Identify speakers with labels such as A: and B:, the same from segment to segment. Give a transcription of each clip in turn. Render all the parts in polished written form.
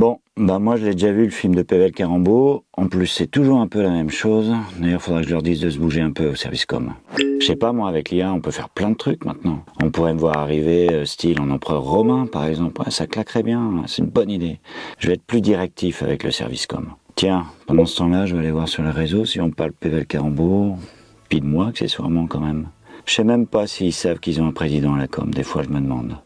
A: Bon, bah moi je l'ai déjà vu le film de Pével Carambeau. En plus c'est toujours un peu la même chose. D'ailleurs faudra que je leur dise de se bouger un peu au service com. Je sais pas moi, avec l'IA on peut faire plein de trucs maintenant. On pourrait me voir arriver style en empereur romain par exemple. Ouais, ça claquerait bien, c'est une bonne idée. Je vais être plus directif avec le service com. Tiens, pendant ce temps-là je vais aller voir sur les réseaux si on parle Pével Carambeau. Puis de moi accessoirement quand même. Je sais même pas s'ils savent qu'ils ont un président à la com, des fois je me demande.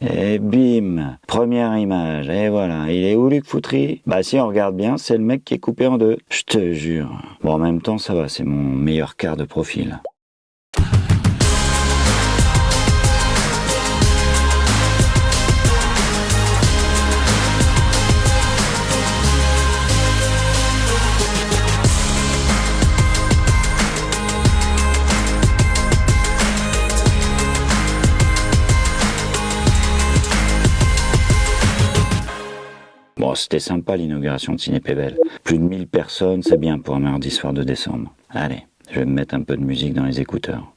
A: Et bim, première image, et voilà, il est où Luc Foutry? Bah si on regarde bien, c'est le mec qui est coupé en deux, je te jure. Bon en même temps ça va, c'est mon meilleur quart de profil. Bon, c'était sympa l'inauguration de Ciné Pével. Plus de 1000 personnes, c'est bien pour un mardi soir de décembre. Allez, je vais me mettre un peu de musique dans les écouteurs.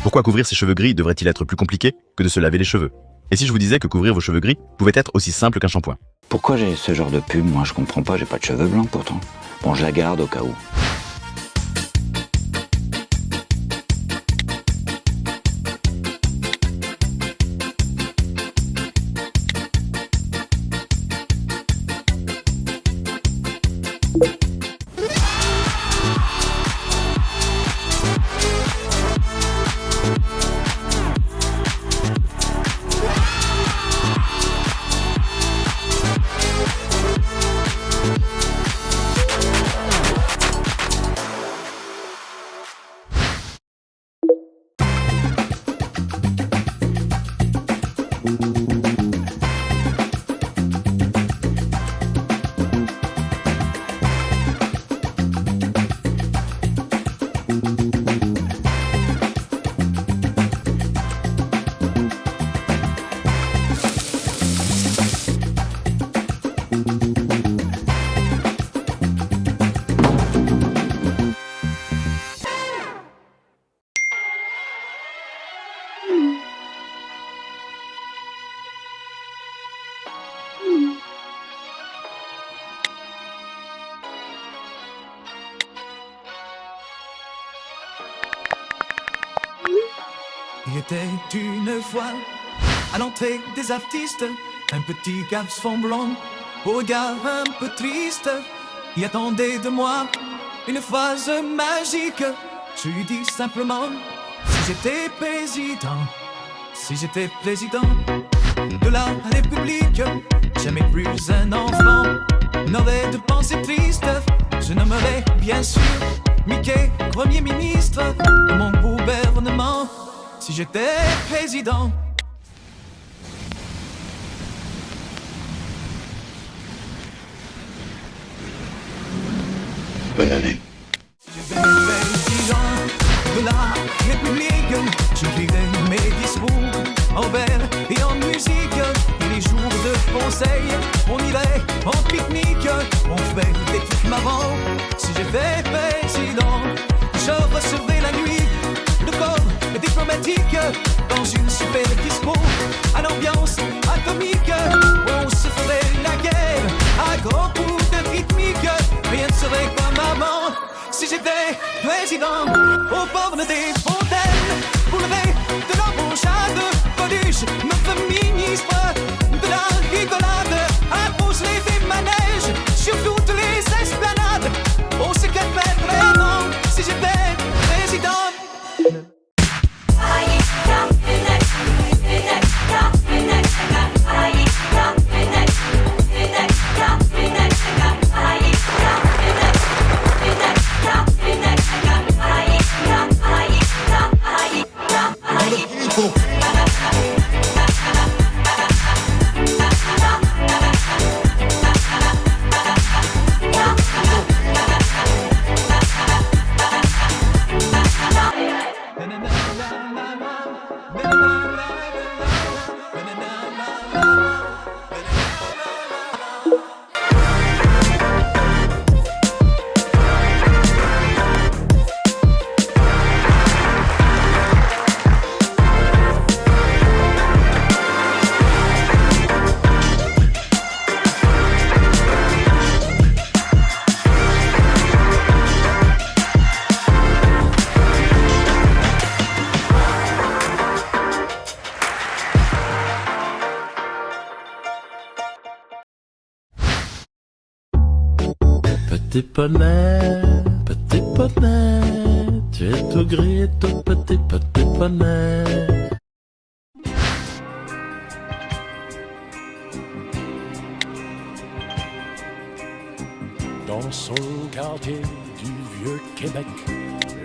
B: Pourquoi couvrir ses cheveux gris devrait-il être plus compliqué que de se laver les cheveux? Et si je vous disais que couvrir vos cheveux gris pouvait être aussi simple qu'un shampoing?
A: Pourquoi j'ai ce genre de pub? Moi je comprends pas, j'ai pas de cheveux blancs pourtant. Bon, je la garde au cas où.
C: Il était une fois, à l'entrée des artistes, un petit garçon blond, au regard un peu triste. Il attendait de moi une phrase magique. Je lui dis simplement, si j'étais président, de la République, jamais plus un enfant n'aurait de pensée triste. Je nommerais bien sûr Mickey Premier ministre de mon gouvernement. Si j'étais président.
A: Bonne année.
C: Si j'étais président de la République, j'écrirais mes discours en vers et en musique. Et les jours de conseil, on irait en pique-nique, on ferait des trucs marrants. Si j'étais président. dans une super disco, à l'ambiance atomique, où on se ferait la guerre à grands coups de rythmique. Rien ne serait comme avant si j'étais président. Au bord des fontaines, pour lever de l'embauchade, Coluche, notre ministre de la rigolade, impose les manèges sur toutes les esplanades. On sait qu'elle fait vraiment si j'étais président.
D: Petit poney, tu es tout gris, tout petit poney. Dans son quartier du vieux Québec,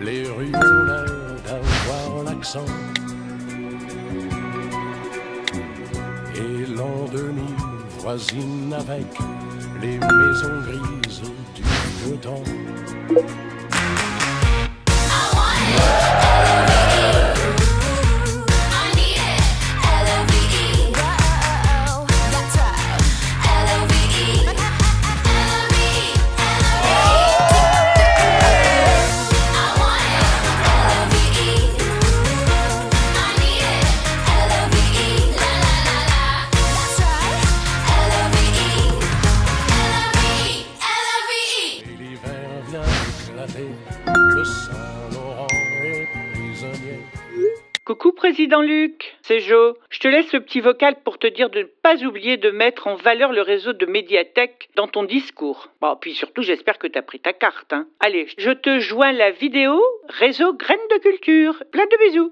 D: les rues ont l'air d'avoir l'accent. Et l'an 2000 voisine avec les maisons grises du vieux temps.
E: Coucou Président Luc, c'est Jo. Je te laisse le petit vocal pour te dire de ne pas oublier de mettre en valeur le réseau de médiathèque dans ton discours. Bon, puis surtout j'espère que t'as pris ta carte, hein. Allez, je te joins la vidéo réseau Graines de Culture. Plein de bisous.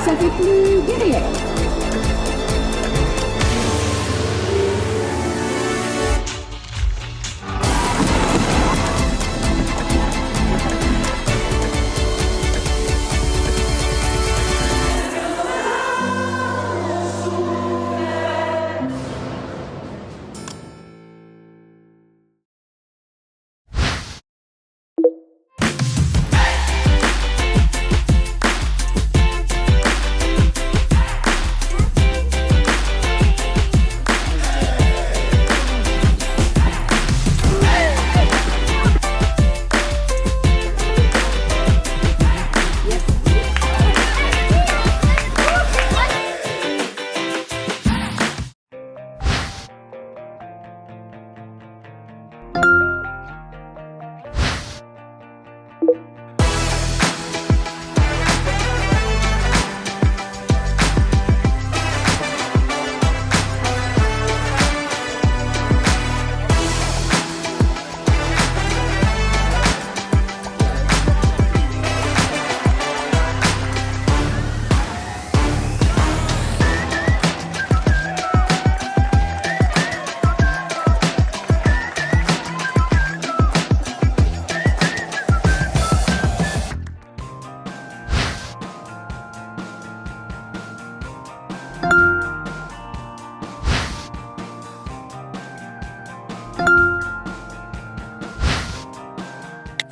F: Ça fait plus derrière.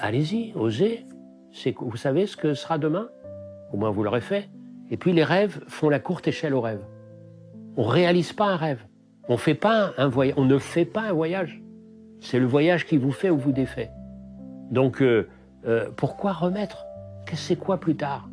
F: allez-y, osez. Vous savez ce que sera demain? Au moins vous l'aurez fait. Et puis les rêves font la courte échelle aux rêves. On ne réalise pas un rêve. On ne fait pas un voyage. C'est le voyage qui vous fait ou vous défait. Donc, pourquoi remettre? C'est quoi plus tard?